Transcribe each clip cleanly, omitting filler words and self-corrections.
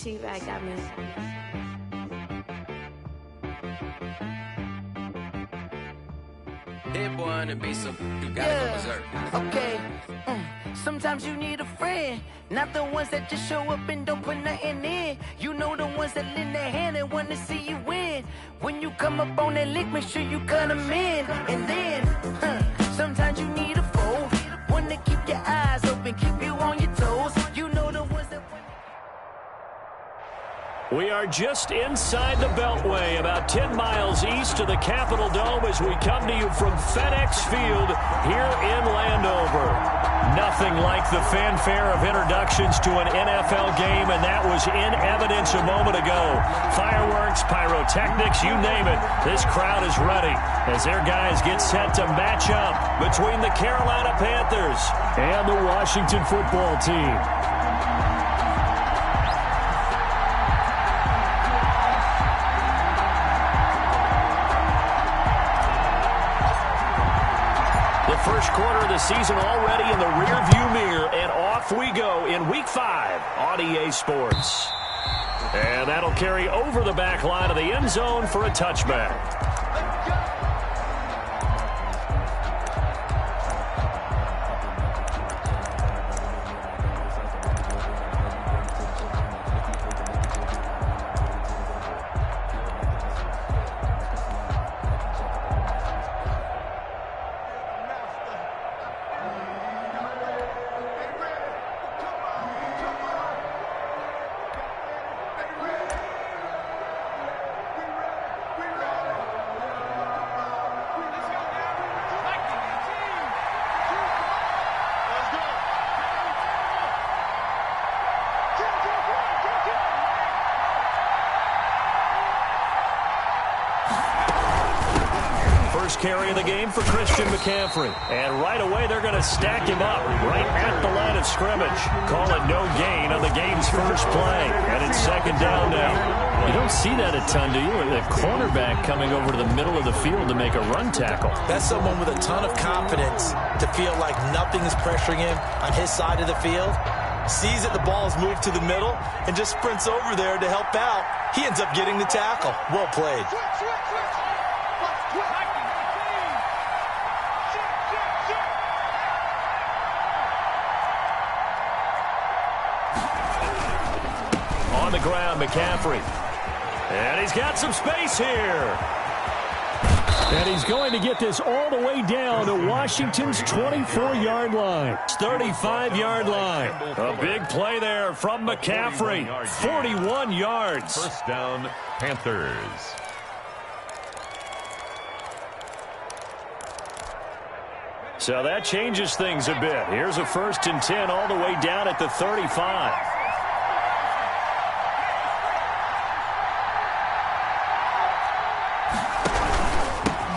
T-Rack got me. Hit one and be some. You gotta go berserk. Okay. Sometimes you need a friend, not the ones that just show up and don't put nothing in. You know the ones that lend their hand and want to see you win. When you come up on that lick, make sure you cut them in. And then, sometimes you need a foe, one to keep your eyes open, keep you on your toes. You know the ones that... We are just inside the Beltway, about 10 miles east of the Capitol Dome as we come to you from FedEx Field here in Landover. Nothing like the fanfare of introductions to an NFL game, and that was in evidence a moment ago. Fireworks, pyrotechnics, you name it. This crowd is ready as their guys get set to match up between the Carolina Panthers and the Washington football team. First quarter of the season already in the rearview mirror, and off we go in Week 5 on EA Sports. And that'll carry over the back line of the end zone for a touchback. First carry of the game for Christian McCaffrey. And right away, they're going to stack him up right at the line of scrimmage. Call it no gain on the game's first play. And it's second down now. You don't see that a ton, do you? The cornerback coming over to the middle of the field to make a run tackle. That's someone with a ton of confidence to feel like nothing is pressuring him on his side of the field. Sees that the ball is moved to the middle and just sprints over there to help out. He ends up getting the tackle. Well played. On the ground, McCaffrey. And he's got some space here. And he's going to get this all the way down to Washington's 24-yard line. 35-yard line. A big play there from McCaffrey. 41 yards. First down, Panthers. So that changes things a bit. Here's a 1st and 10 all the way down at the 35.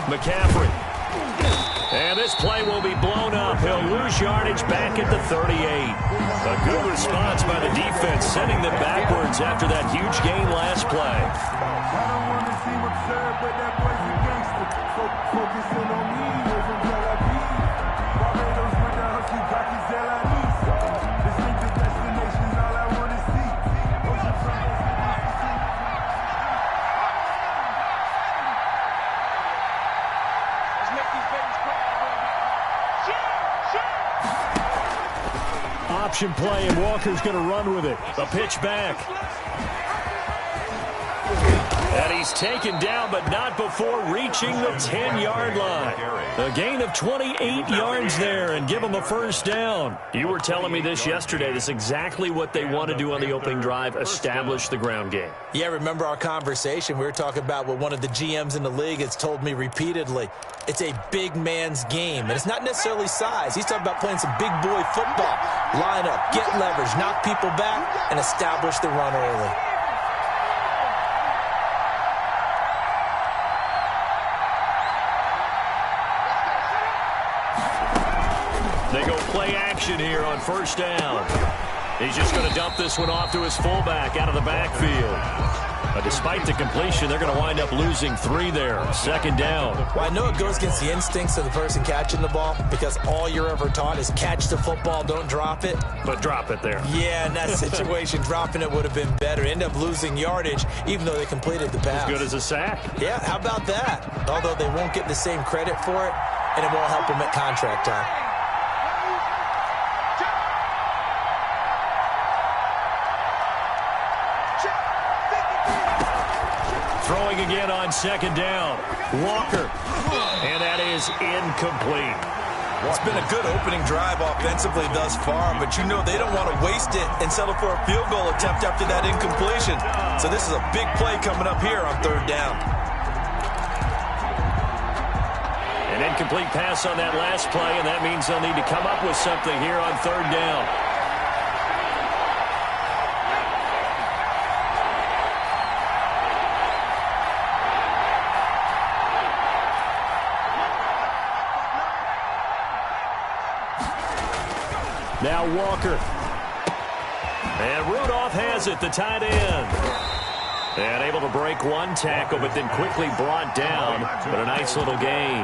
McCaffrey. And this play will be blown up. He'll lose yardage back at the 38. A good response by the defense, sending them backwards after that huge gain last play. I don't want to seem absurd, but that boy's a gangster. Focusing on me, we're from Tel Aviv. Barbados with the husky Pakis de la Nice. Distinctive destinations, all I want to see. Ocean front, Option play, and Walker's going to run with it. A pitch back. And he's taken down, but not before reaching the 10-yard line. A gain of 28 yards there and give him a first down. You were telling me this yesterday. This is exactly what they want to do on the opening drive, establish the ground game. Yeah, remember our conversation? We were talking about what one of the GMs in the league has told me repeatedly. It's a big man's game, and it's not necessarily size. He's talking about playing some big boy football. Line up, get leverage, knock people back, and establish the run early. They go play action here on first down. He's just going to dump this one off to his fullback out of the backfield. But despite the completion, they're going to wind up losing 3 there. Second down. Well, I know it goes against the instincts of the person catching the ball because all you're ever taught is catch the football, don't drop it. But drop it there. Yeah, in that situation, dropping it would have been better. End up losing yardage, even though they completed the pass. As good as a sack. Yeah, how about that? Although they won't get the same credit for it, and it won't help them at contract time. Throwing again on second down. Walker. And that is incomplete. It's been a good opening drive offensively thus far, but you know they don't want to waste it and settle for a field goal attempt after that incompletion. So this is a big play coming up here on third down. An incomplete pass on that last play, and that means they'll need to come up with something here on third down. Now Walker. And Rudolph has it, the tight end. And able to break one tackle, but then quickly brought down. But a nice little gain.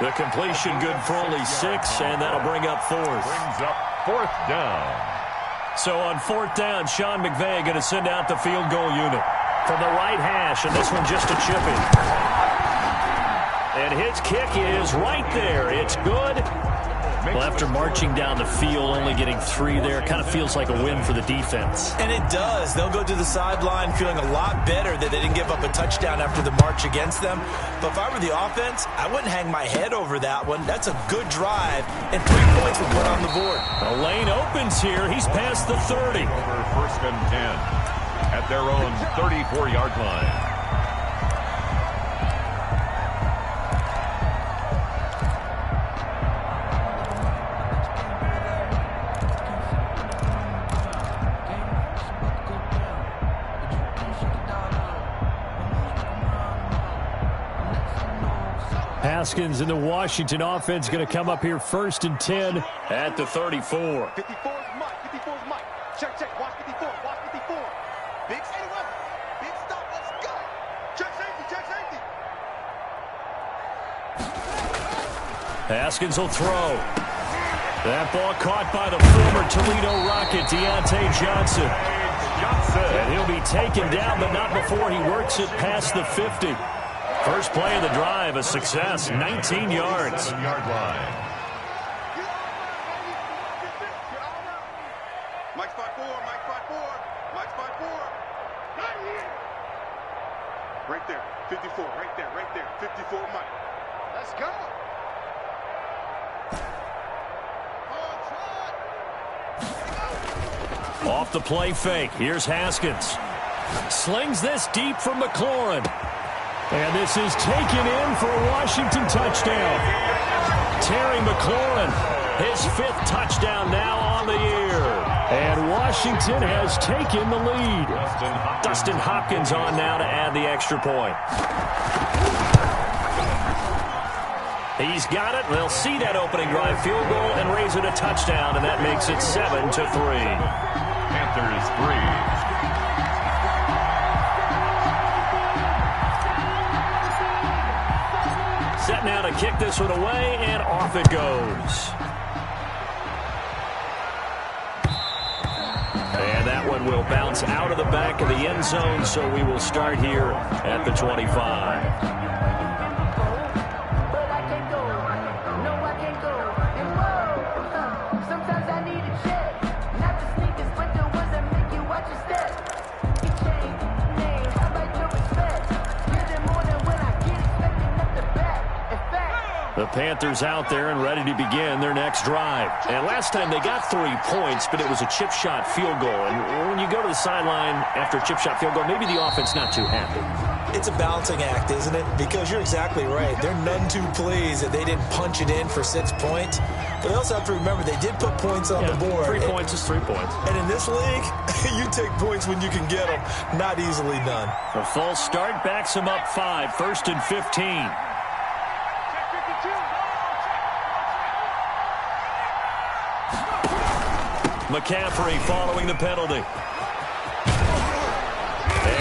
The completion good for only 6, and that'll bring up fourth. Brings up fourth down. So on fourth down, Sean McVay going to send out the field goal unit from the right hash, and this one just a chipping. And his kick is right there. It's good. Well, after marching down the field, only getting 3 there, kind of feels like a win for the defense. And it does. They'll go to the sideline feeling a lot better that they didn't give up a touchdown after the march against them. But if I were the offense, I wouldn't hang my head over that one. That's a good drive, and 3 points were put on the board. The lane opens here. He's past the 30. Over first and 10 at their own 34-yard line. Haskins and the Washington offense going to come up here first and 10 at the 34. 54 is Mike. 54 is Mike. Check, check. Watch 54. Watch 54. Big stop. Big stop. Let's go. Check safety. Check safety. Haskins will throw. That ball caught by the former Toledo Rocket, Deontay Johnson. And he'll be taken down, but not before he works it past the 50. First play of the drive, a success, 19 yards. Yard line. Mike spot 4. Mike spot 4. Mike spot 4. Right there. 54. Right there. Right there. 54 Mike. Let's go. Off the play fake. Here's Haskins. Slings this deep from McLaurin. And this is taken in for a Washington touchdown. Terry McLaurin, his 5th touchdown now on the year. And Washington has taken the lead. Dustin Hopkins on now to add the extra point. He's got it. They'll see that opening drive field goal and raise it a touchdown, and that makes it 7-3. Panthers 3. Set now to kick this one away, and off it goes. And that one will bounce out of the back of the end zone, so we will start here at the 25. The Panthers out there and ready to begin their next drive. And last time they got 3 points, but it was a chip shot field goal. And when you go to the sideline after a chip shot field goal, maybe the offense not too happy. It's a balancing act, isn't it? Because you're exactly right. They're none too pleased that they didn't punch it in for 6 points. But they also have to remember they did put points on the board. 3 points is 3 points. And in this league, you take points when you can get them. Not easily done. The false start backs them up 5, first and 15. McCaffrey following the penalty.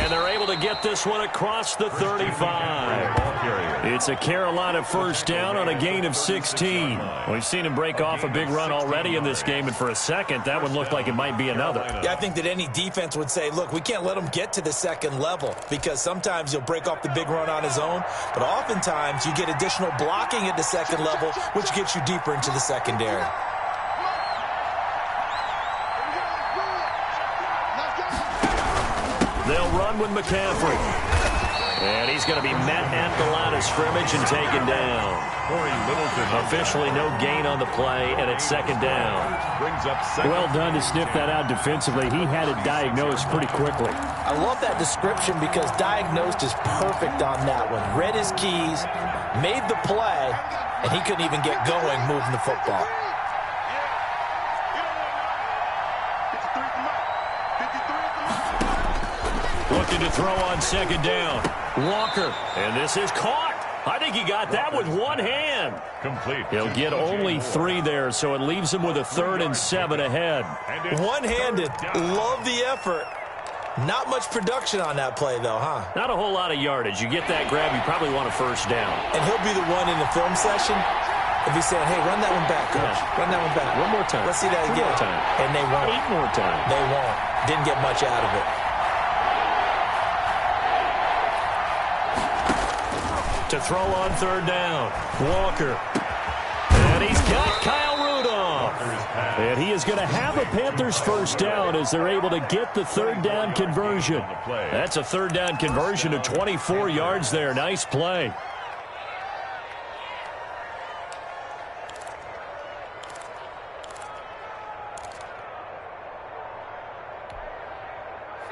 And they're able to get this one across the 35. It's a Carolina first down on a gain of 16. We've seen him break off a big run already in this game, and for a second, that one looked like it might be another. Yeah, I think that any defense would say, look, we can't let him get to the second level, because sometimes he'll break off the big run on his own, but oftentimes you get additional blocking at the second level, which gets you deeper into the secondary. They'll run with McCaffrey. And he's going to be met at the line of scrimmage and taken down. Officially no gain on the play, and it's second down. Well done to sniff that out defensively. He had it diagnosed pretty quickly. I love that description because diagnosed is perfect on that one. Read his keys, made the play, and he couldn't even get going moving the football. Looking to throw on second down. Walker, and this is caught. I think he got that with one hand. Complete. He'll get only 3 there, so it leaves him with a 3rd and 7 ahead. One-handed. Love the effort. Not much production on that play, though, huh? Not a whole lot of yardage. You get that grab, you probably want a first down. And he'll be the one in the film session if he's saying, hey, run that one back, coach. Yeah. Run that one back. One more time. Let's see that again. 2 more time. And they won't. 8 more times. They won't. Didn't get much out of it. To throw on third down. Walker. And he's got Kyle Rudolph. And he is going to have a Panthers first down as they're able to get the third down conversion. That's a third down conversion of 24 yards there. Nice play.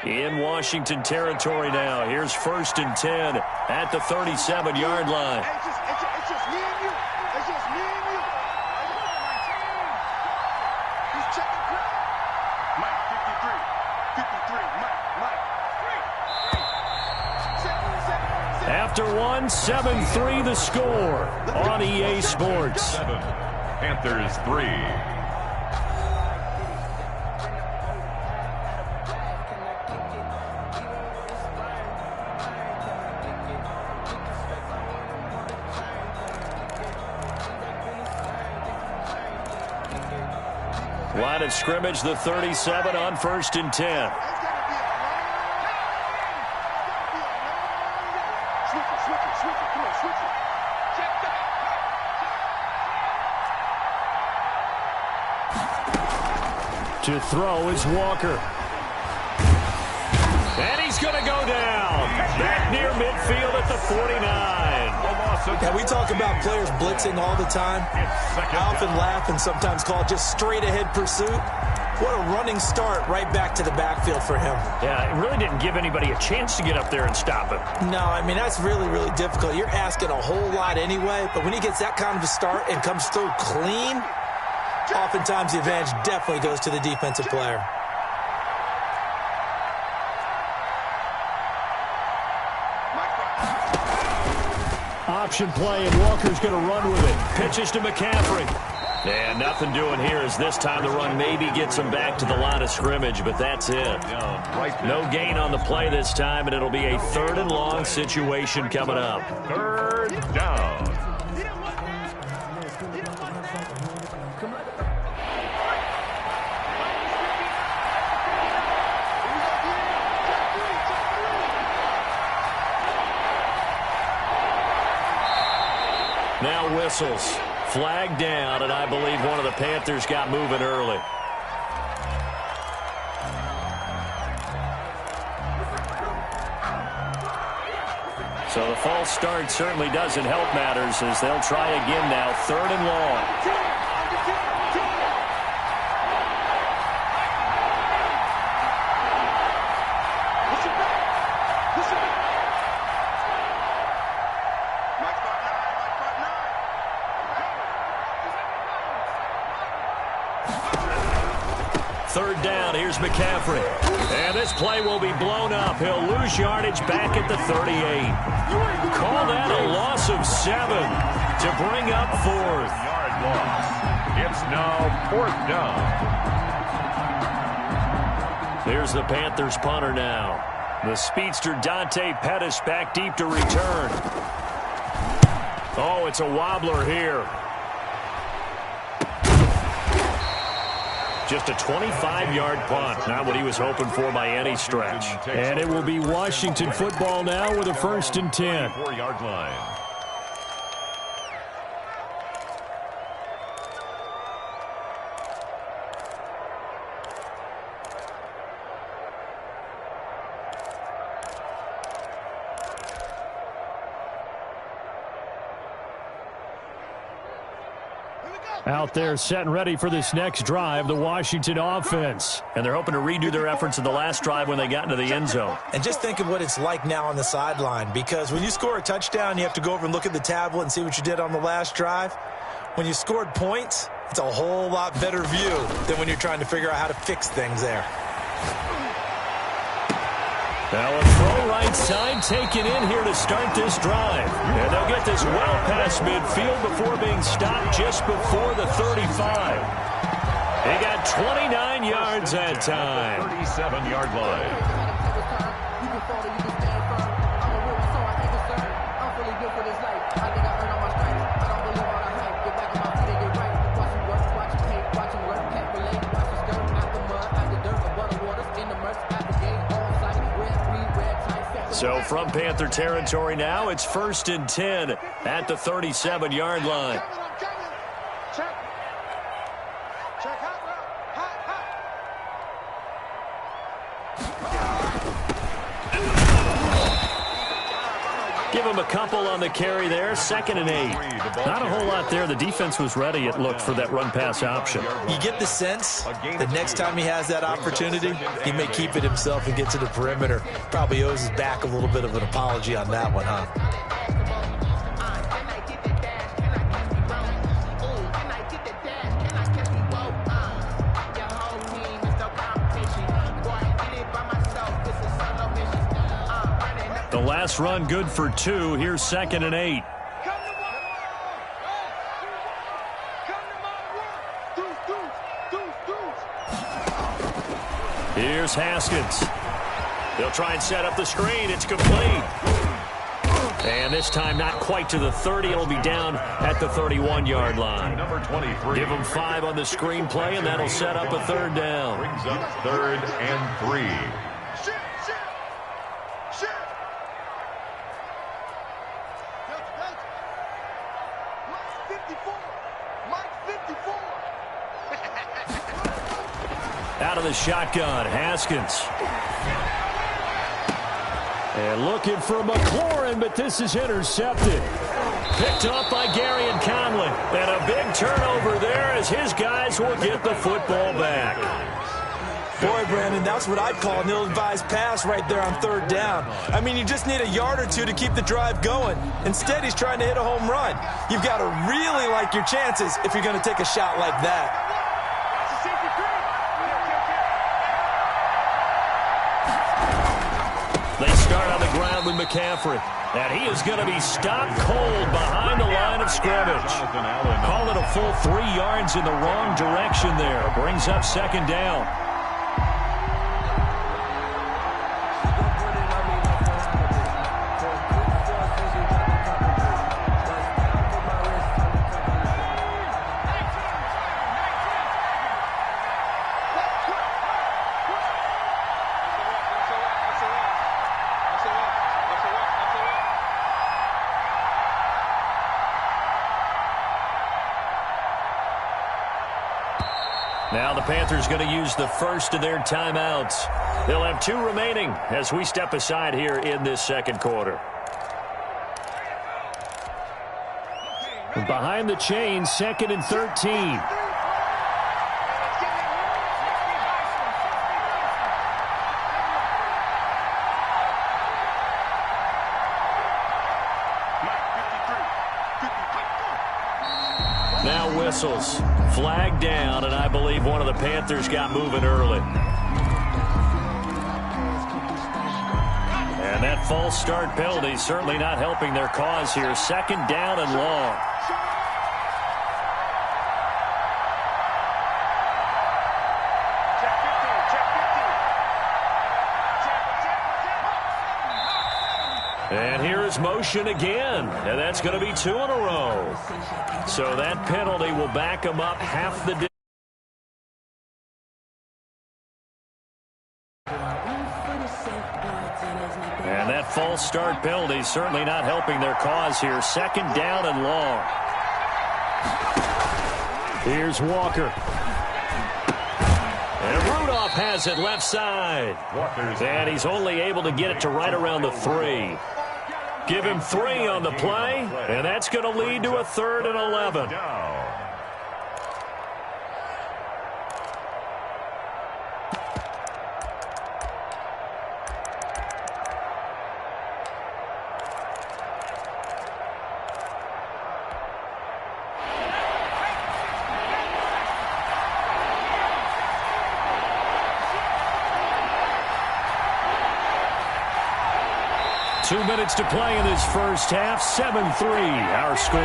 In Washington territory now. Here's 1st and 10 at the 37-yard line. It's just me and you. It's just me and you. He's checking crowd. Mike, 53. Mike. After 7-3 the score on EA Sports. Panthers 3. Line of scrimmage, the 37 on 1st and 10. To throw is Walker. And he's going to go down. Back near midfield at the 49. Yeah, we talk about players blitzing all the time. I often laugh and sometimes call it just straight-ahead pursuit. What a running start right back to the backfield for him. Yeah, it really didn't give anybody a chance to get up there and stop him. No, I mean, that's really, really difficult. You're asking a whole lot anyway, but when he gets that kind of a start and comes through clean, oftentimes the advantage definitely goes to the defensive player. Option play, and Walker's going to run with it. Pitches to McCaffrey. And nothing doing here as this time the run maybe gets him back to the line of scrimmage, but that's it. No gain on the play this time, and it'll be a 3rd and long situation coming up. 3rd down. Now whistles. Flag down, and I believe one of the Panthers got moving early. So the false start certainly doesn't help matters as they'll try again now. 3rd and long. Third down, here's McCaffrey. And this play will be blown up. He'll lose yardage back at the 38. Call that a loss of 7 to bring up 4th. Yard loss. It's now 4th down. Here's the Panthers punter now. The speedster Dante Pettis back deep to return. Oh, it's a wobbler here. Just a 25-yard punt. Not what he was hoping for by any stretch. And it will be Washington football now with a 1st and 10. 4-yard line. Out there set and ready for this next drive, the Washington offense. And they're hoping to redo their efforts in the last drive when they got into the end zone. And just think of what it's like now on the sideline, because when you score a touchdown, you have to go over and look at the tablet and see what you did on the last drive. When you scored points, it's a whole lot better view than when you're trying to figure out how to fix things there. Now a throw right side taken in here to start this drive. And they'll get this well past midfield before being stopped just before the 35. They got 29 yards that time. 37-yard line. So from Panther territory now, it's 1st and 10 at the 37-yard line. Give him a couple on the carry there. 2nd and 8. Not a whole lot there. The defense was ready, it looked, for that run-pass option. You get the sense that next time he has that opportunity, he may keep it himself and get to the perimeter. Probably owes his back a little bit of an apology on that one, huh? The last run good for 2. Here's 2nd and 8. Here's Haskins. They'll try and set up the screen. It's complete. And this time not quite to the 30. It'll be down at the 31-yard line. Number 23. Give them 5 on the screen play, and that'll set up a 3rd down. Brings up 3rd and 3. Out of the shotgun, Haskins. And looking for McLaurin, but this is intercepted. Picked up by Gary and Conley. And a big turnover there as his guys will get the football back. Boy, Brandon, that's what I'd call an ill-advised pass right there on 3rd down. I mean, you just need a yard or two to keep the drive going. Instead, he's trying to hit a home run. You've got to really like your chances if you're going to take a shot like that. They start on the ground with McCaffrey. And he is going to be stopped cold behind the line of scrimmage. Call it a full 3 yards in the wrong direction there. Brings up 2nd down. Now the Panthers going to use the first of their timeouts. They'll have 2 remaining as we step aside here in this 2nd quarter. Behind the chains, 2nd and 13. Now whistles. Flag down, and I believe one of the Panthers got moving early. And that false start penalty certainly not helping their cause here. 2nd down and long. And here's motion again, and that's going to be 2 in a row. So that penalty will back them up half the distance. And that false start penalty certainly not helping their cause here. 2nd down and long. Here's Walker. And Rudolph has it left side. And he's only able to get it to right around the 3. Give him 3 on the play, and that's going to lead to a 3rd and 11. 2 minutes to play in this first half. 7-3, our score.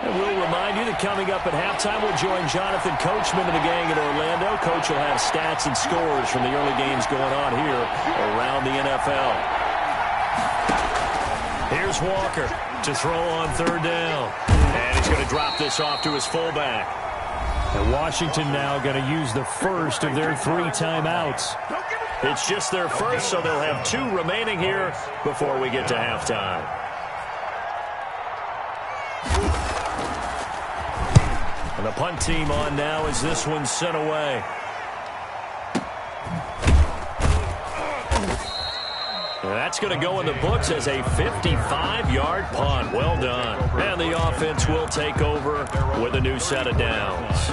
And we'll remind you that coming up at halftime, we'll join Jonathan Coachman and the gang in Orlando. Coach will have stats and scores from the early games going on here around the NFL. Here's Walker to throw on 3rd down. And he's going to drop this off to his fullback. And Washington now going to use the first of their 3 timeouts. It's just their first, so they'll have 2 remaining here before we get to halftime. And the punt team on now as this one's sent away. That's going to go in the books as a 55-yard punt. Well done. And the offense will take over with a new set of downs.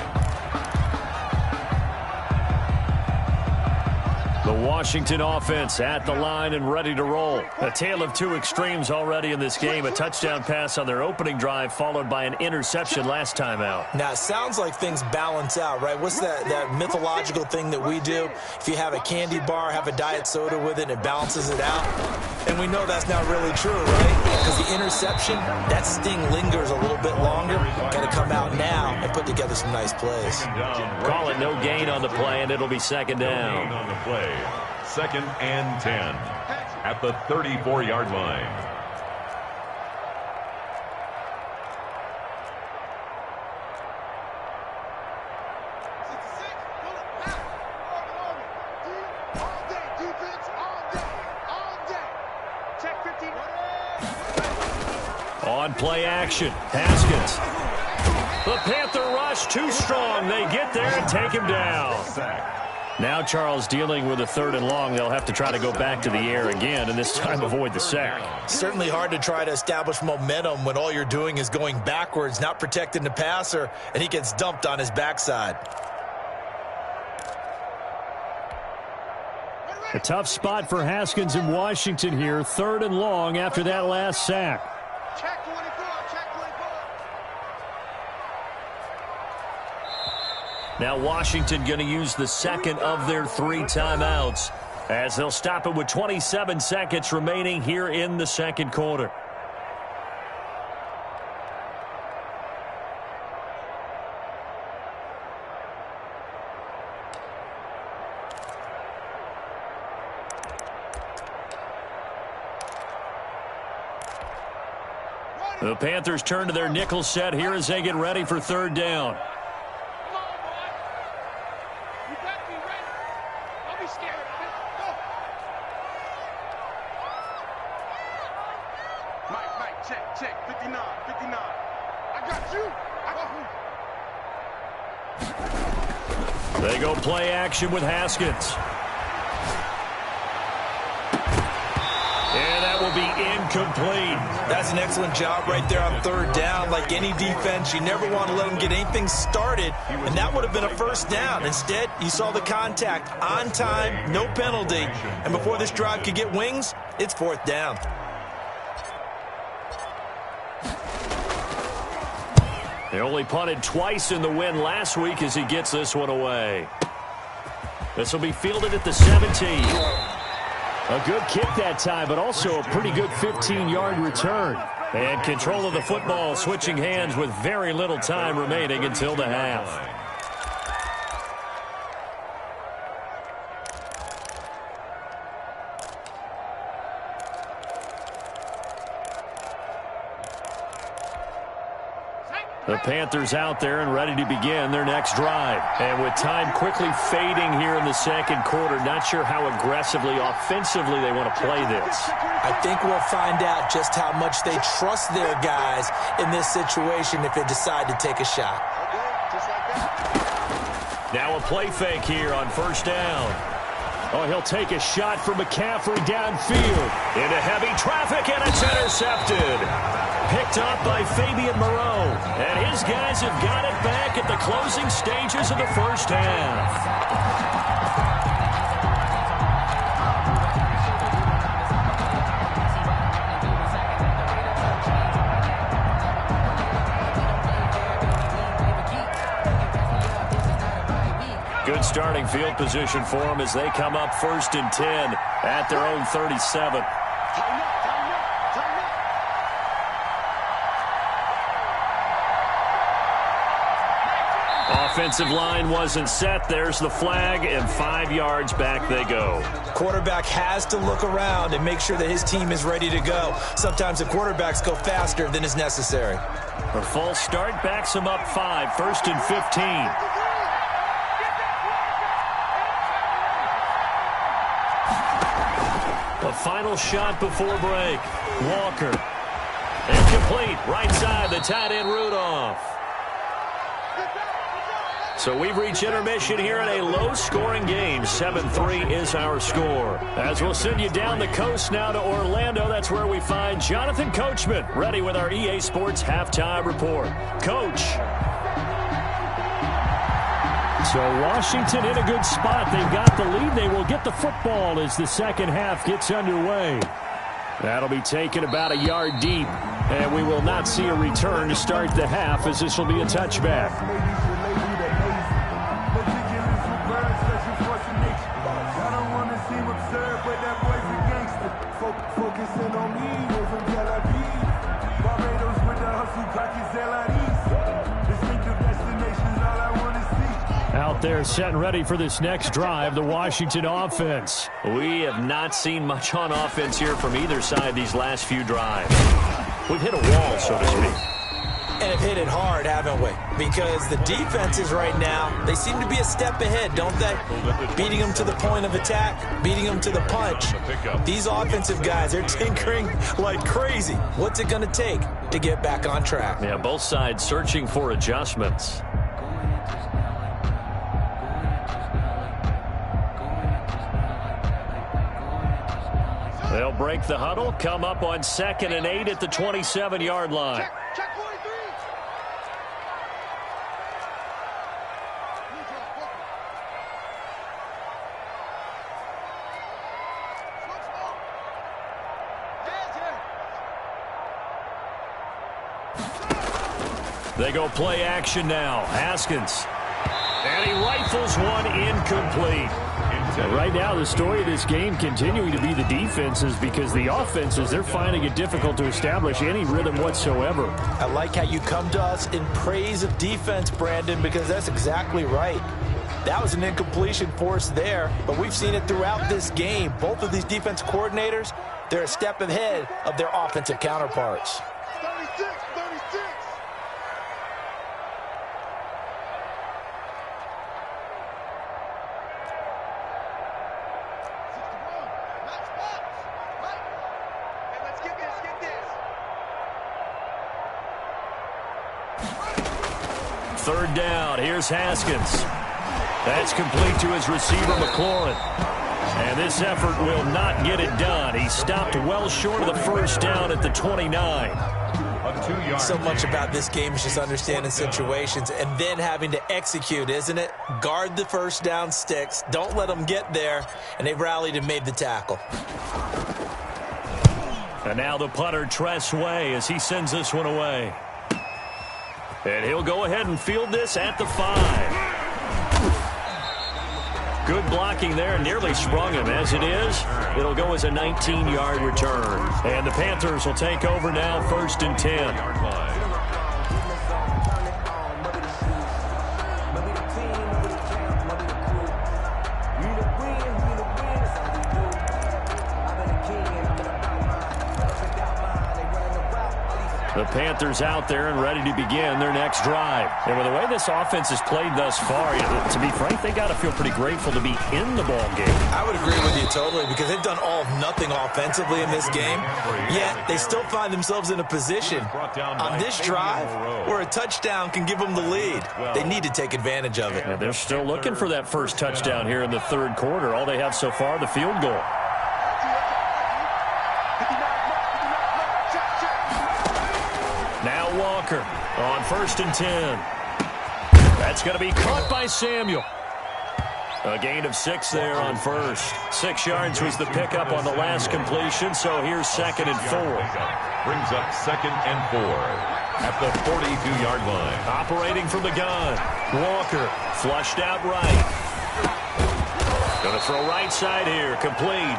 The Washington offense at the line and ready to roll. A tale of 2 extremes already in this game. A touchdown pass on their opening drive followed by an interception last time out. Now, it sounds like things balance out, right? What's that mythological thing that we do? If you have a candy bar, have a diet soda with it, and it balances it out. And we know that's not really true, right? Because the interception, that sting lingers a little bit longer. Got to come out now and put together some nice plays. Call it no gain on the play, and it'll be 2nd down. On the play. 2nd and 10 at the 34-yard line. On play action, Haskins. The Panther rush too strong. They get there and take him down. Now Charles dealing with a 3rd and long. They'll have to try to go back to the air again and this time avoid the sack. Certainly hard to try to establish momentum when all you're doing is going backwards, not protecting the passer, and he gets dumped on his backside. A tough spot for Haskins in Washington here. 3rd and long after that last sack. Check 24, check 24. Now Washington going to use the 2nd of their 3 timeouts as they'll stop it with 27 seconds remaining here in the 2nd quarter. The Panthers turn to their nickel set here as they get ready for 3rd down. Check, 59, 59. I got you. They go play action with Haskins. And that will be incomplete. That's an excellent job right there on 3rd down. Like any defense, you never want to let them get anything started, and that would have been a 1st down. Instead, you saw the contact on time, no penalty, and before this drive could get wings, it's 4th down. They only punted twice in the win last week as he gets this one away. This will be fielded at the 17. A good kick that time, but also a pretty good 15-yard return. And control of the football switching hands with very little time remaining until the half. The Panthers out there and ready to begin their next drive. And with time quickly fading here in the second quarter, not sure how aggressively, offensively they want to play this. I think we'll find out just how much they trust their guys in this situation if they decide to take a shot. Now a play fake here on first down. Oh, he'll take a shot for McCaffrey downfield. Into heavy traffic, and it's intercepted. Picked up by Fabian Moreau. And his guys have got it back at the closing stages of the first half. Good starting field position for them as they come up 1st and 10 at their own 37. Offensive line wasn't set. There's the flag, and 5 yards back they go. Quarterback has to look around and make sure that his team is ready to go. Sometimes the quarterbacks go faster than is necessary. A false start backs them up 5, 1st and 15. A final shot before break. Walker. Incomplete. Right side, the tight end Rudolph. So we've reached intermission here in a low-scoring game. 7-3 is our score. As we'll send you down the coast now to Orlando, that's where we find Jonathan Coachman, ready with our EA Sports halftime report. Coach. So Washington in a good spot. They've got the lead. They will get the football as the second half gets underway. That'll be taken about a yard deep, and we will not see a return to start the half as this will be a touchback. Out there set and ready for this next drive, the Washington offense. We have not seen much on offense here from either side these last few drives. We've hit a wall, so to speak. And have hit it hard, haven't we? Because the defenses right now, they seem to be a step ahead, don't they? Beating them to the point of attack, beating them to the punch. These offensive guys, they're tinkering like crazy. What's it going to take to get back on track? Yeah, both sides searching for adjustments. They'll break the huddle, come up on 2nd and 8 at the 27-yard line. Check 43. They go play action now. Haskins. And he rifles one incomplete. Right now, the story of this game continuing to be the defenses, because the offenses, they're finding it difficult to establish any rhythm whatsoever. I like how you come to us in praise of defense, Brandon, because that's exactly right. That was an incompletion force there, but we've seen it throughout this game. Both of these defense coordinators, they're a step ahead of their offensive counterparts. 36. Third down. Here's Haskins. That's complete to his receiver, McLaurin. And this effort will not get it done. He stopped well short of the first down at the 29. So much about this game is just understanding situations and then having to execute, isn't it? Guard the first down sticks. Don't let them get there. And they rallied and made the tackle. And now the punter, Tress Way, as he sends this one away. And he'll go ahead and field this at the 5. Good blocking there, nearly sprung him. As it is, it'll go as a 19-yard return. And the Panthers will take over now, 1st and 10. The Panthers out there and ready to begin their next drive. And with the way this offense has played thus far, to be frank, they got to feel pretty grateful to be in the ball game. I would agree with you totally because they've done all of nothing offensively in this game, yet they still find themselves in a position on this drive where a touchdown can give them the lead. They need to take advantage of it. And they're still looking for that first touchdown here in the 3rd quarter. All they have so far, the field goal. Now Walker on 1st and 10. That's going to be caught by Samuel. A gain of 6 there on 1st. 6 yards was the pickup on the last completion, so here's 2nd and 4. Brings up 2nd and 4 at the 42-yard line. Operating from the gun. Walker flushed out right. Going to throw right side here, complete.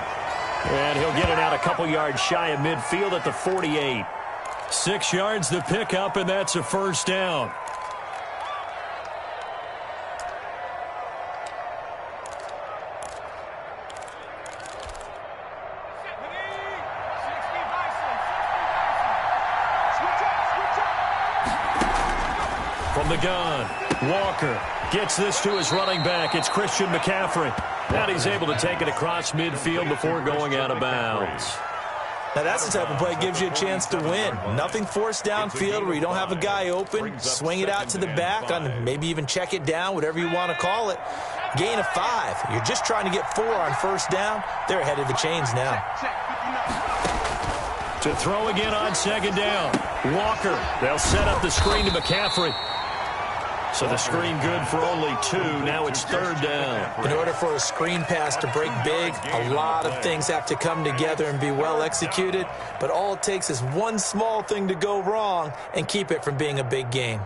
And he'll get it out a couple yards shy of midfield at the 48. 6 yards the pickup, and that's a 1st down. From the gun, Walker gets this to his running back. It's Christian McCaffrey. And he's able to take it across midfield before going out of bounds. Now, that's the type of play that gives you a chance to win. Nothing forced downfield where you don't have a guy open. Swing it out to the back, on maybe even check it down, whatever you want to call it. Gain of 5. You're just trying to get 4 on 1st down. They're ahead of the chains now. To throw again on 2nd down. Walker, they'll set up the screen to McCaffrey. So the screen good for only 2. Now it's 3rd down. In order for a screen pass to break big, a lot of things have to come together and be well executed. But all it takes is one small thing to go wrong and keep it from being a big game.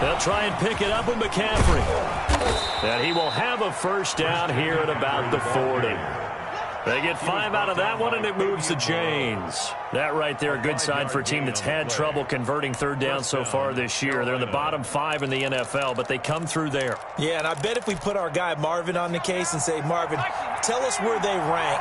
They'll try and pick it up with McCaffrey. And he will have a 1st down here at about the 40. They get 5 out of that one, and it moves the chains. That right there, a good sign for a team that's had trouble converting 3rd down so far this year. They're in the bottom 5 in the NFL, but they come through there. Yeah, and I bet if we put our guy Marvin on the case and say, Marvin, tell us where they rank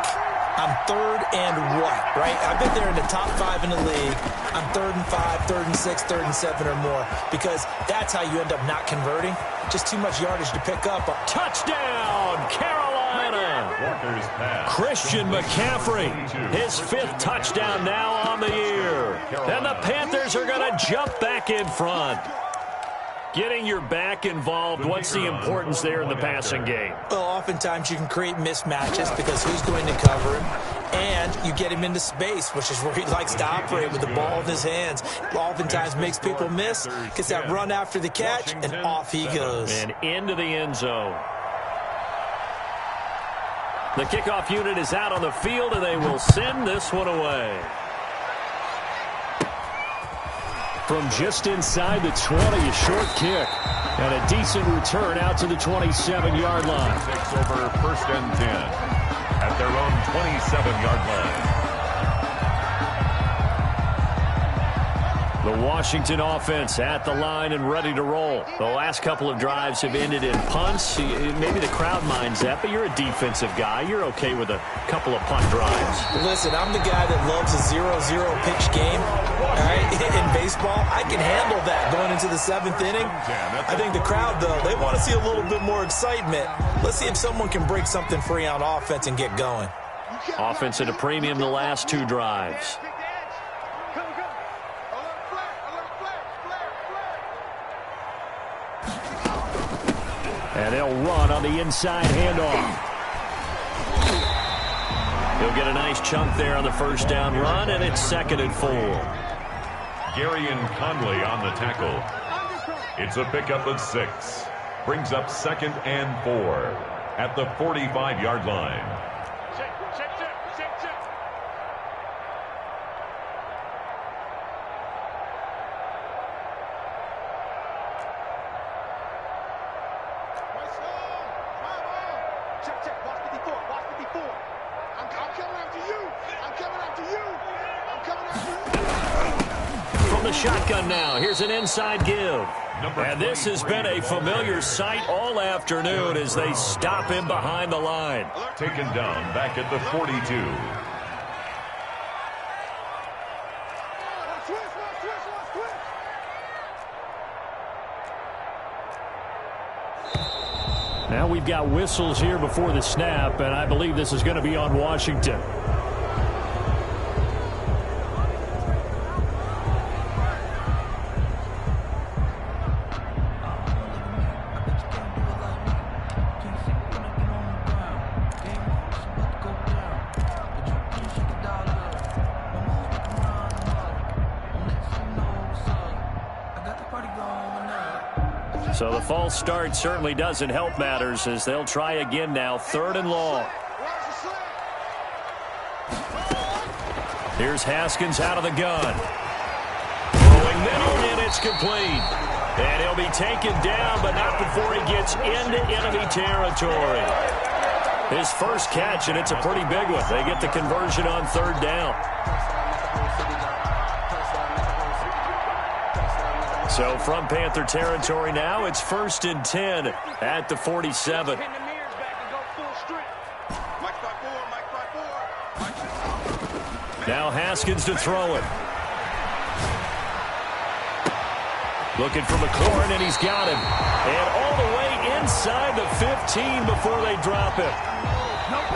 on 3rd and what, right? I bet they're in the top 5 in the league on 3rd and 5, 3rd and 6, 3rd and 7 or more, because that's how you end up not converting. Just too much yardage to pick up. Touchdown, Carolina! Christian McCaffrey, his 5th touchdown now on the year. And the Panthers are going to jump back in front. Getting your back involved, what's the importance there in the passing game? Well, oftentimes you can create mismatches because who's going to cover him? And you get him into space, which is where he likes to operate with the ball in his hands. Oftentimes makes people miss, gets that run after the catch, and off he goes. And into the end zone. The kickoff unit is out on the field, and they will send this one away. From just inside the 20, a short kick. And a decent return out to the 27-yard line. Takes over 1st and 10 at their own 27-yard line. The Washington offense at the line and ready to roll. The last couple of drives have ended in punts. Maybe the crowd minds that, but you're a defensive guy. You're okay with a couple of punt drives. Listen, I'm the guy that loves a 0-0 pitch game. All right? In baseball, I can handle that going into the 7th inning. I think the crowd, though, they want to see a little bit more excitement. Let's see if someone can break something free on offense and get going. Offense at a premium the last 2 drives. And they'll run on the inside handoff. He'll get a nice chunk there on the 1st down run, and it's 2nd and 4. Gary and Conley on the tackle. It's a pickup of 6. Brings up 2nd and 4 at the 45-yard line. Shotgun now. Here's an inside give. And this has been a familiar sight all afternoon as they stop him behind the line. Taken down back at the 42. Now we've got whistles here before the snap, and I believe this is going to be on Washington. So the false start certainly doesn't help matters as they'll try again now. 3rd and long. Here's Haskins out of the gun. Throwing middle, and it's complete. And he'll be taken down, but not before he gets into enemy territory. His first catch, and it's a pretty big one. They get the conversion on 3rd down. So from Panther territory now, it's 1st and 10 at the 47. Now Haskins to throw it. Looking for McLaurin, and he's got him. And all the way inside the 15 before they drop him.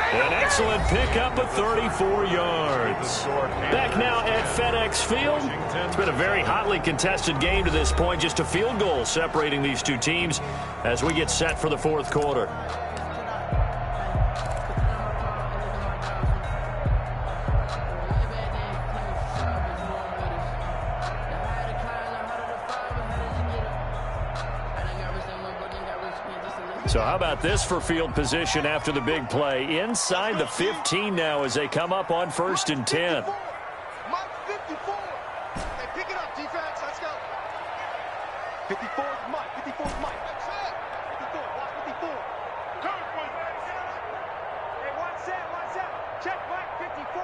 An excellent pickup of 34 yards. Back now at FedEx Field. It's been a very hotly contested game to this point. Just a field goal separating these two teams as we get set for the 4th quarter. So how about this for field position after the big play? Inside the 15 now as they come up on 1st and 10. Mike 54. Hey, pick it up, defense. Let's go. 54 is Mike. 54 is Mike. That's it. 54. Watch 54. Hey, watch that. Check Mike 54.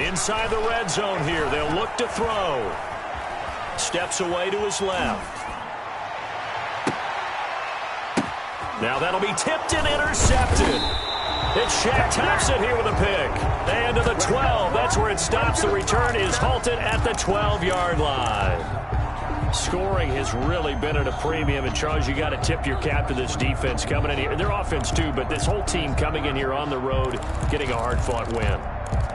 Mike. Inside the red zone here. They'll look to throw. Steps away to his left. Now that'll be tipped and intercepted. It's Shaq Thompson here with a pick. And to the 12. That's where it stops. The return is halted at the 12-yard line. Scoring has really been at a premium. And, Charles, you got to tip your cap to this defense coming in here. Their offense, too, but this whole team coming in here on the road, getting a hard-fought win.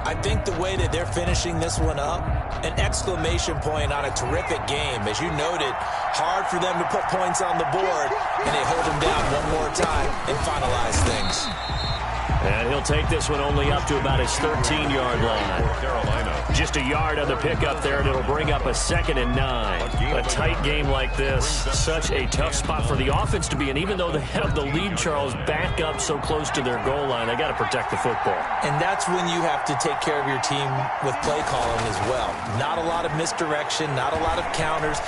I think the way that they're finishing this one up, an exclamation point on a terrific game. As you noted, hard for them to put points on the board, and they hold them down one more time and finalize things. And he'll take this one only up to about his 13-yard line. Carolina. Just a yard on the pickup there, and it'll bring up a 2nd and 9. A tight game like this, such a tough spot for the offense to be in. Even though they have the lead, Charles, back up so close to their goal line, they got to protect the football. And that's when you have to take care of your team with play calling as well. Not a lot of misdirection, not a lot of counters.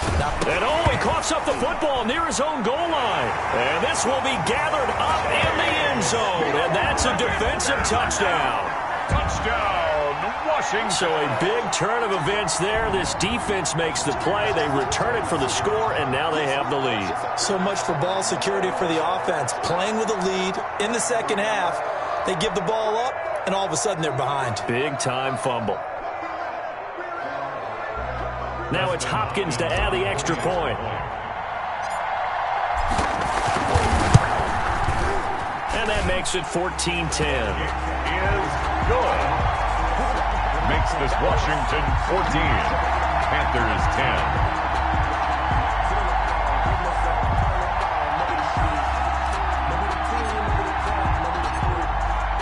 And he coughs up the football near his own goal line. And this will be gathered up in the end zone, and that's a defensive touchdown. Touchdown, Washington. So a big turn of events there. This defense makes the play. They return it for the score, and now they have the lead. So much for ball security for the offense. Playing with a lead in the second half, they give the ball up, and all of a sudden they're behind. Big-time fumble. Now it's Hopkins to add the extra point. And that makes it 14-10. Is good. Makes this Washington 14. Panthers 10.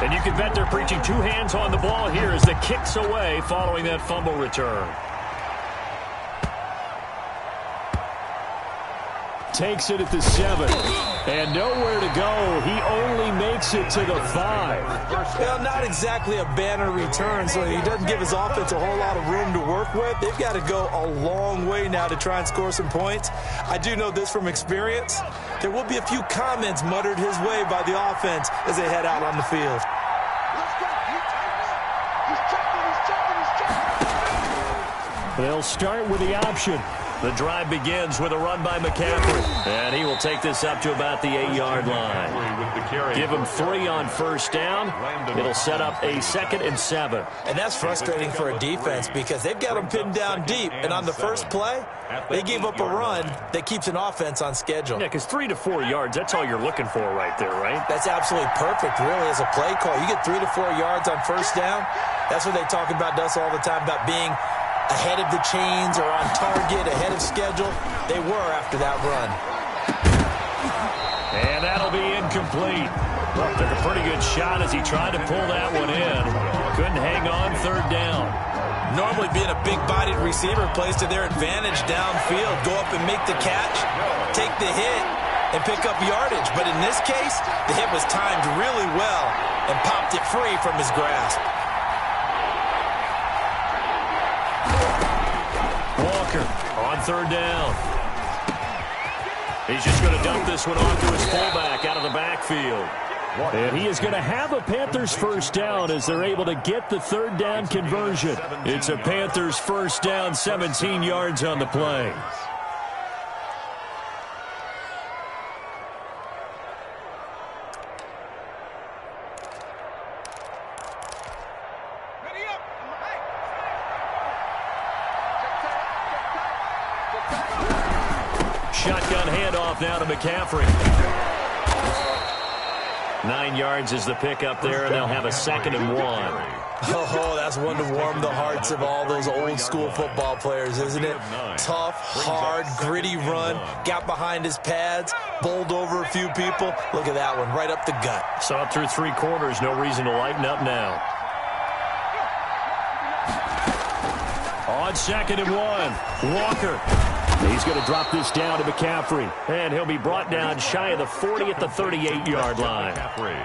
And you can bet they're preaching 2 hands on the ball here as the kick's away following that fumble return. takes it at the 7. And nowhere to go. He only makes it to the 5. Well, not exactly a banner return, so he doesn't give his offense a whole lot of room to work with. They've got to go a long way now to try and score some points. I do know this from experience. There will be a few comments muttered his way by the offense as they head out on the field. They'll start with the option. The drive begins with a run by McCaffrey. And he will take this up to about the 8-yard line. Give him 3 on first down. It'll set up a 2nd and 7. And that's frustrating for a defense because they've got them pinned down deep. And on the first play, they gave up a run that keeps an offense on schedule. Yeah, because 3 to 4 yards, that's all you're looking for right there, right? That's absolutely perfect, really, as a play call. You get 3 to 4 yards on first down. That's what they talk about, Dust, all the time, about being ahead of the chains or on target, ahead of schedule. They were after that run. And that'll be incomplete. Took a pretty good shot as he tried to pull that one in. Couldn't hang on 3rd down. Normally being a big-bodied receiver plays to their advantage downfield. Go up and make the catch, take the hit, and pick up yardage. But in this case, the hit was timed really well and popped it free from his grasp. Walker on 3rd down. He's just going to dump this one off to his fullback out of the backfield. And he is going to have a Panthers first down as they're able to get the 3rd down conversion. It's a Panthers first down, 17 yards on the play. Shotgun handoff now to McCaffrey. 9 yards is the pickup there, and they'll have a 2nd and 1. Oh, that's one to warm the hearts of all those old-school football players, isn't it? Tough, hard, gritty run. Got behind his pads, bowled over a few people. Look at that one, right up the gut. Saw it through 3 quarters. No reason to lighten up now. On 2nd and 1, Walker. He's going to drop this down to McCaffrey. And he'll be brought down shy of the 40 at the 38-yard line.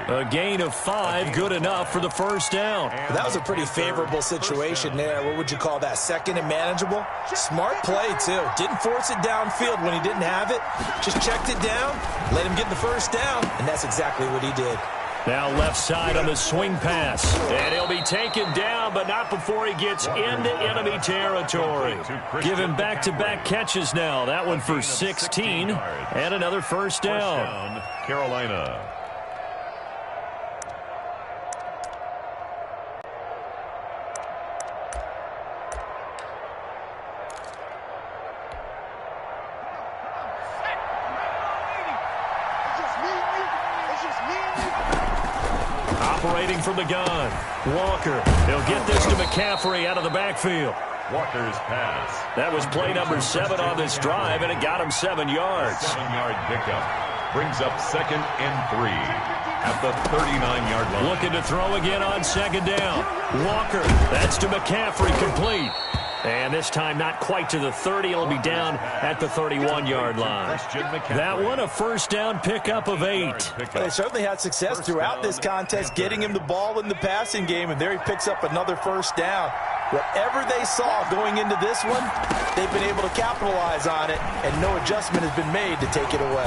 A gain of 5, good enough for the first down. That was a pretty favorable situation there. What would you call that? 2nd and manageable? Smart play, too. Didn't force it downfield when he didn't have it. Just checked it down, let him get the first down, and that's exactly what he did. Now left side on the swing pass. And he'll be taken down, but not before he gets into enemy territory. Give him back-to-back catches now. That one for 16 and another first down. Carolina. Operating from the gun. Walker. He'll get this to McCaffrey out of the backfield. Walker's pass. That was play number 7 on this drive, and it got him 7 yards. 7-yard pickup. Brings up 2nd and 3 at the 39-yard line. Looking to throw again on 2nd down. Walker. That's to McCaffrey, complete. And this time not quite to the 30. It'll be down at the 31-yard line. That one a first down pickup of 8. They certainly had success throughout this contest getting him the ball in the passing game, and there he picks up another first down. Whatever they saw going into this one, they've been able to capitalize on it, and no adjustment has been made to take it away.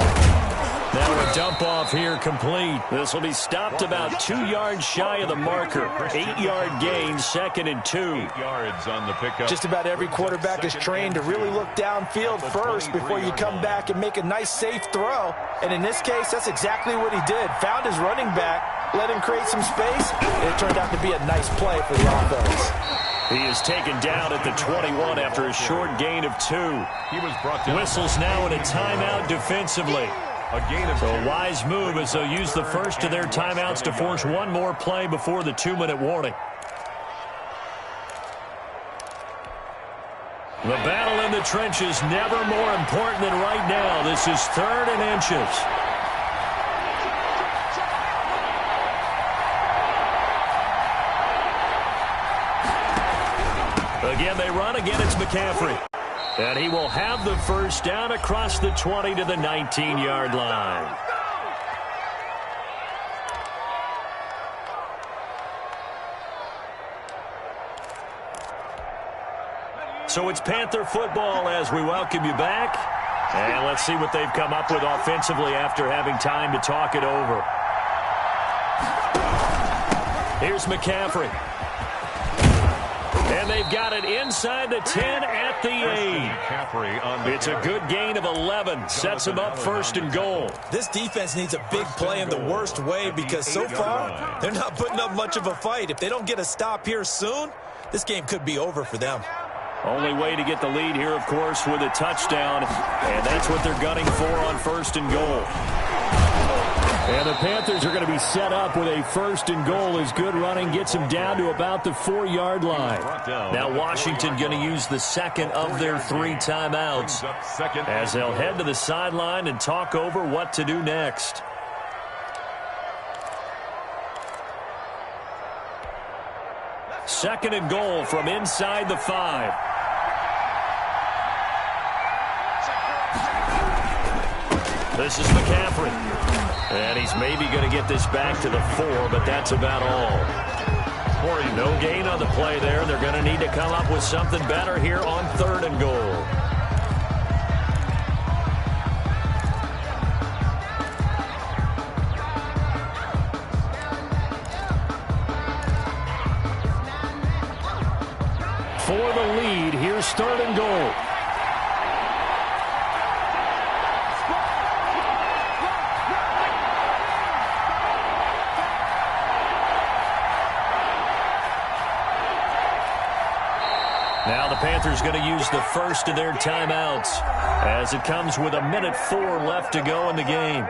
Now a dump off here complete. This will be stopped about 2 yards shy of the marker. 8-yard gain, 2nd and 2. 8 yards on the pickup. Just about every quarterback is trained to really look downfield first before you come back and make a nice, safe throw. And in this case, that's exactly what he did. Found his running back, let him create some space, and it turned out to be a nice play for the offense. He is taken down at the 21 after a short gain of 2. He was brought down. Whistles now in a timeout defensively. A gain of 2. So a wise move as they'll use the first of their timeouts to force one more play before the 2-minute warning. The battle in the trenches never more important than right now. This is 3rd and inches. Again, they run. Again, it's McCaffrey. And he will have the first down across the 20 to the 19-yard line. So it's Panther football as we welcome you back. And let's see what they've come up with offensively after having time to talk it over. Here's McCaffrey. And they've got it inside the 10 at the 8. It's a good gain of 11. Sets them up first and goal. This defense needs a big play in the worst way because so far they're not putting up much of a fight. If they don't get a stop here soon, this game could be over for them. Only way to get the lead here, of course, with a touchdown. And that's what they're gunning for on first and goal. And the Panthers are going to be set up with a first and goal as good running gets them down to about the 4-yard line. Now Washington going to use the second of their 3 timeouts as they'll head to the sideline and talk over what to do next. Second and goal from inside the 5. This is McCaffrey. And he's maybe going to get this back to the 4, but that's about all. No gain on the play there. They're going to need to come up with something better here on third and goal. For the lead, here's third and goal. Now the Panthers going to use the first of their timeouts as it comes with 1:04 left to go in the game.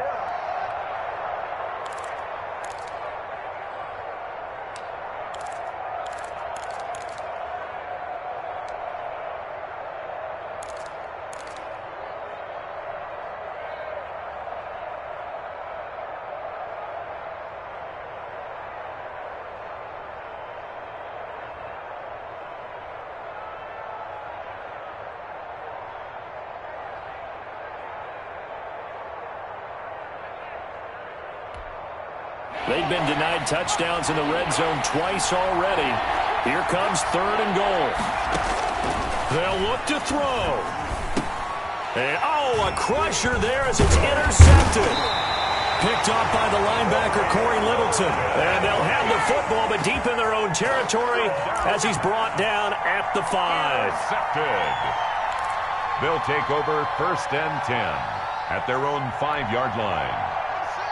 They've been denied touchdowns in the red zone twice already. Here comes third and goal. They'll look to throw. And, a crusher there as it's intercepted. Picked off by the linebacker, Corey Littleton. And they'll have the football, but deep in their own territory as he's brought down at the 5. Intercepted. They'll take over first and 10 at their own 5-yard line.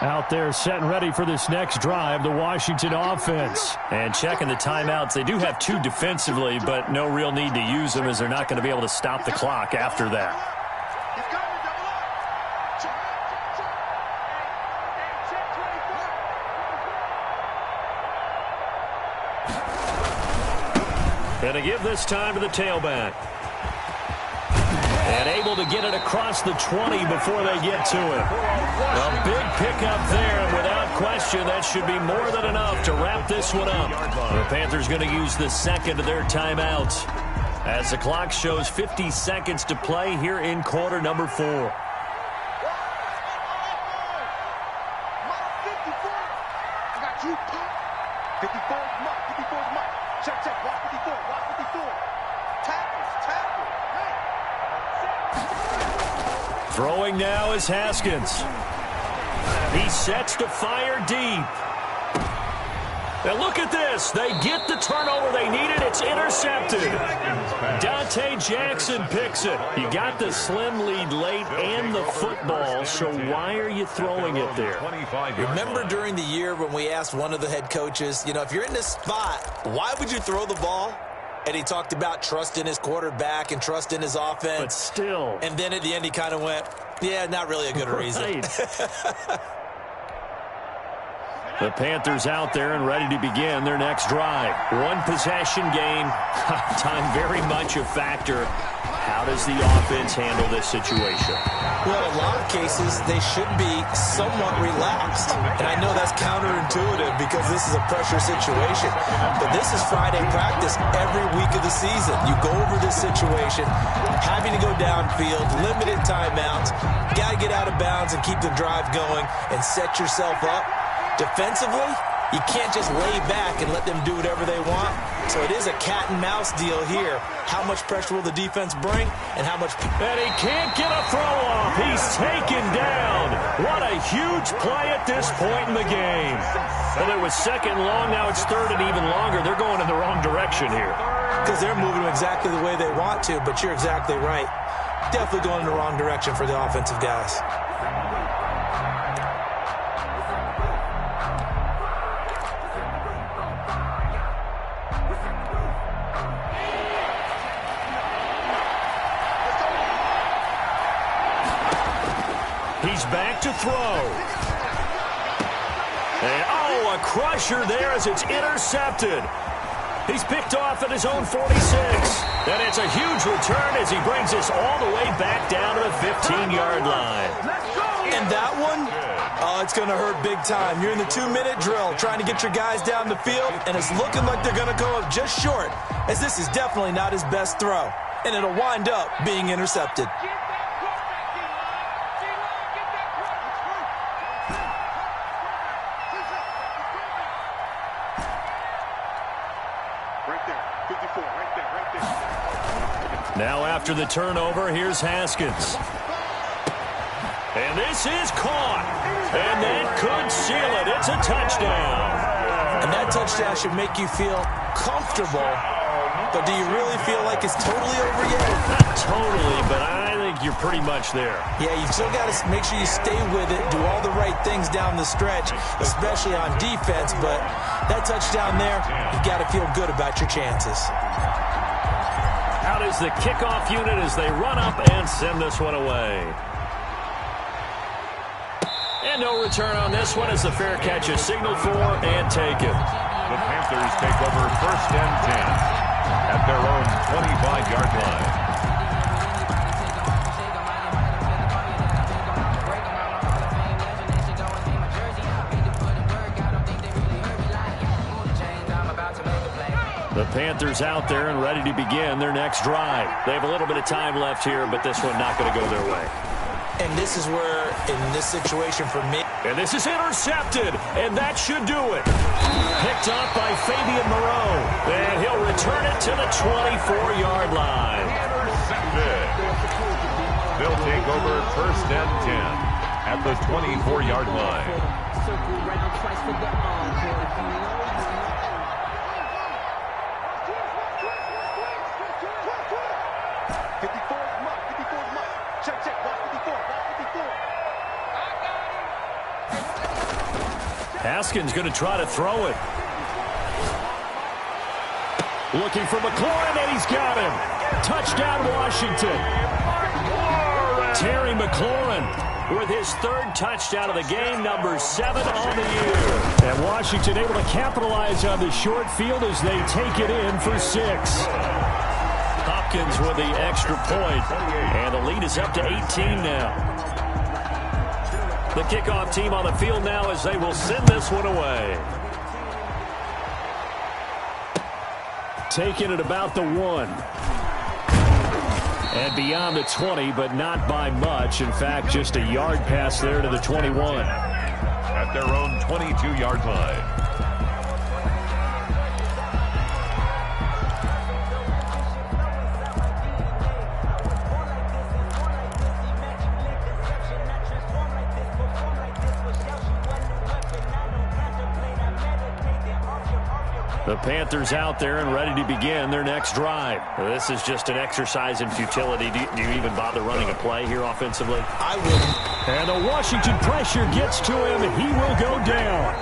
Out there set and ready for this next drive, the Washington offense. And checking the timeouts, they do have 2 defensively, but no real need to use them as they're not going to be able to stop the clock after that. And to give this time to the tailback. And able to get it across the 20 before they get to it. A big pickup there, and without question, that should be more than enough to wrap this one up. The Panthers going to use the second of their timeouts as the clock shows 50 seconds to play here in quarter number 4. 54 is Mike. 54 is Mike. Check. Watch 54. Watch 54. Tackle. Throwing now is Haskins. He sets to fire deep. Now look at this. They get the turnover they needed. It's intercepted. Dante Jackson picks it. You got the slim lead late and the football, so why are you throwing it there? Remember during the year when we asked one of the head coaches, if you're in this spot, why would you throw the ball? And he talked about trust in his quarterback and trust in his offense. But still. And then at the end he kind of went, yeah, not really a good reason. The Panthers out there and ready to begin their next drive. One possession game. Time very much a factor. How does the offense handle this situation? Well, in a lot of cases, they should be somewhat relaxed. And I know that's counterintuitive because this is a pressure situation. But this is Friday practice every week of the season. You go over this situation, having to go downfield, limited timeouts. You got to get out of bounds and keep the drive going and set yourself up. Defensively, you can't just lay back and let them do whatever they want. So it is a cat and mouse deal here. How much pressure will the defense bring and how much... And he can't get a throw off. He's taken down. What a huge play at this point in the game. Well, it was second long. Now it's third and even longer. They're going in the wrong direction here. Because they're moving them exactly the way they want to, but you're exactly right. Definitely going in the wrong direction for the offensive guys. He's back to throw. And, oh, a crusher there as it's intercepted. He's picked off at his own 46. And it's a huge return as he brings this all the way back down to the 15-yard line. And that one, oh, it's going to hurt big time. You're in the 2-minute drill trying to get your guys down the field, and it's looking like they're going to go up just short, as this is definitely not his best throw. And it'll wind up being intercepted. Now after the turnover, here's Haskins. And this is caught. And that could seal it. It's a touchdown. And that touchdown should make you feel comfortable. But do you really feel like it's totally over yet? Not totally, but I think you're pretty much there. Yeah, you've still got to make sure you stay with it, do all the right things down the stretch, especially on defense. But that touchdown there, you've got to feel good about your chances. Out is the kickoff unit as they run up and send this one away. And no return on this one as the fair catch is signaled for and taken. The Panthers take over 1st and 10 at their own 25-yard line. The Panthers out there and ready to begin their next drive. They have a little bit of time left here, but this one not going to go their way. And this is where, in this situation for me... And this is intercepted, and that should do it. Picked up by Fabian Moreau, and he'll return it to the 24-yard line. Intercepted. They'll take over 1st and 10 at the 24-yard line. Circle round twice for the encore. Haskins going to try to throw it. Looking for McLaurin, and he's got him. Touchdown, Washington. Terry McLaurin with his 3rd touchdown of the game, number 7 on the year. And Washington able to capitalize on the short field as they take it in for 6. Hopkins with the extra point, and the lead is up to 18 now. The kickoff team on the field now as they will send this one away. Taking it about the 1. And beyond the 20, but not by much. In fact, just a yard pass there to the 21. At their own 22-yard line. The Panthers out there and ready to begin their next drive. This is just an exercise in futility. Do you even bother running a play here offensively? I wouldn't. And the Washington pressure gets to him, and he will go down.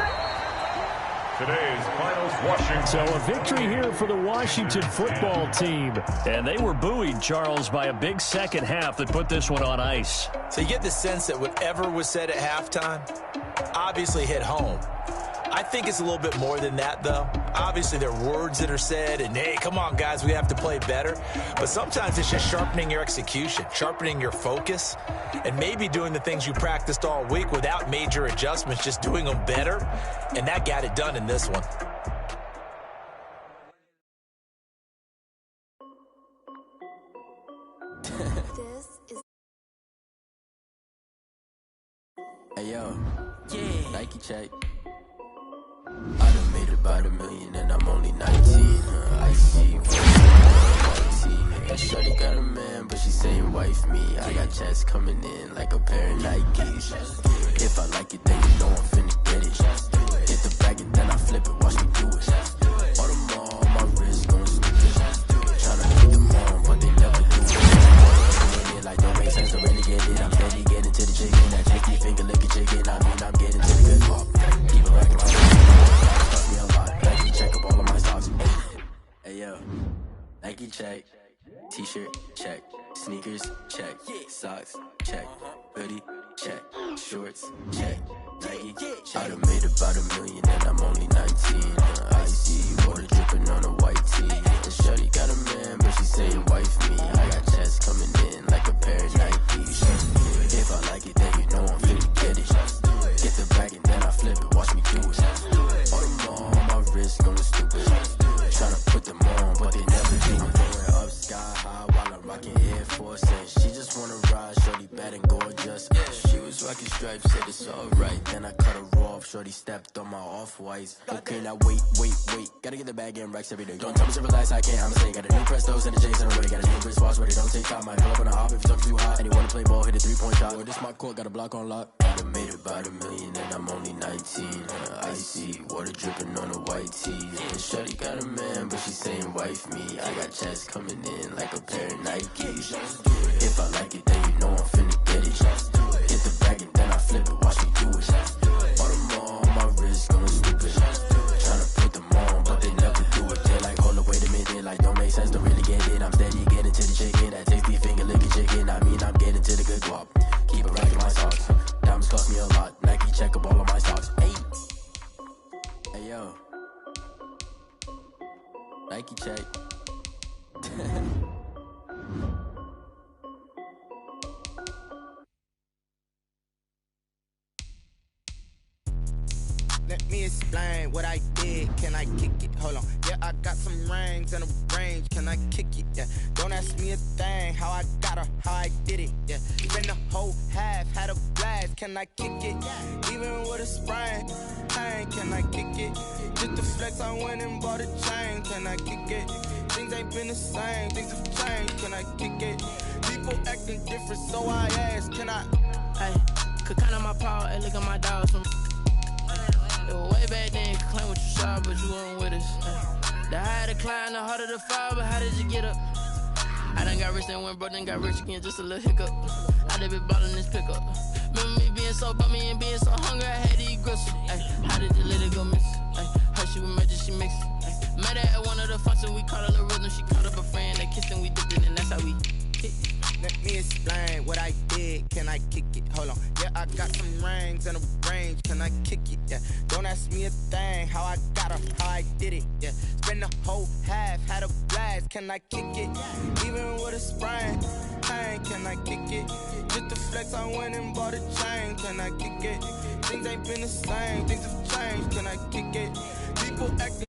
Today's finals, Washington. So a victory here for the Washington football team. And they were buoyed, Charles, by a big second half that put this one on ice. So you get the sense that whatever was said at halftime obviously hit home. I think it's a little bit more than that, though. Obviously, there are words that are said, and, hey, come on, guys, we have to play better. But sometimes it's just sharpening your execution, sharpening your focus, and maybe doing the things you practiced all week without major adjustments, just doing them better. And that got it done in this one. Hey yo, yeah, Nike check. I done made about $1 million and I'm only 19. I see, that shorty got a man, but she saying wife me. I got checks coming in like a pair of Nikes. If I like it, then you know I'm finna get it. Hit the bag and then I flip it, watch me do it. All the more on my wrist going stupid. Tryna put them on, but they never do it. Like don't make sense to really get it. I'm steady getting to the chicken. That tasty finger licking chicken. I mean I'm getting to the good pop. Keep it racking my cost me a lot. Nike check up all of my stocks. Hey yo, Nike check. T-shirt check. Sneakers check. Socks check. Hoodie check. Shorts check. Nike check. I done made about $1 million and I'm only 19. Icy water dripping on a white tee. The shorty got a man, but she saying wife me. I got checks coming in like a pair of Nikes. If I like it, then you know I'm finna get it. Get the bag and then I flip it, watch me do it. All the more on my wrist going stupid. Tryna put them on, but they never do it. Going up sky high while I'm rocking Air Force. And she just wanna ride, shorty bad and gorgeous. She was rocking stripes, said it's alright. Then I cut her off, shorty stepped on my off-whites. Okay, now wait. Gotta get the bag and racks every day. Don't tell me to relax, I can't, I'ma say. Got a new Prestos and a J's and a way. Got a new wristwatch where they don't take time. Might pull up on a hop if you talk too hot. And you wanna play ball, hit a 3-point shot. Well, this my court, got a block on lock. I done made about $1 million and I'm only 19. Icy water dripping on a white tee. The shorty got a man, but she saying wife me. I got checks coming in like a pair of Nikes. If I like it, then you know I'm finna get it. Hit the bag and then I flip it, watch me do it. All the more on my wrist going stupid. Tryna put them on, but they never do it. They're like, hold up, wait a minute, like don't make sense to really get it. I'm steady getting to the chicken, that tasty finger licking chicken. I mean I'm getting to the good guap. Keep it racking my socks. Diamonds cost me a lot. Nike check up all of my stocks. Hey yo, Nike check. Let me explain what I did. Can I kick it? Hold on. Yeah, I got some rings and a range. Can I kick it? Yeah. Don't ask me a thing. How I got her, how I did it. Yeah. Spend the whole half, had a blast. Can I kick it? Even with a sprain. Hey, can I kick it? Just the flex, I went and bought a chain. Can I kick it? Things ain't been the same. Things have changed. Can I kick it? People acting different, so I ask. Can I? Hey, could count on my power and look at my dogs from. Way back then, you could claim what you saw, but you weren't with us. The higher the climb, the harder the fall, but how did you get up? I done got rich and went broke, then got rich again, just a little hiccup. I done been ballin' this pickup. Remember me being so bummy and being so hungry, I had to eat gristle. How did you let it go miss? Her she was magic, she mixed it. Met her at one of the functions, we caught her rhythm. She caught up a friend, they kissed and we dipped it, and that's how we hit. Let me explain what I did. Can I kick it? Hold on. Yeah, I got some rings and a range. Can I kick it? Yeah. Don't ask me a thing. How I got her, how I did it. Yeah. Spend the whole half, had a blast. Can I kick it? Even with a sprain. Hey, can I kick it? Just the flex, I went and bought a chain. Can I kick it? Things ain't been the same. Things have changed. Can I kick it? People acting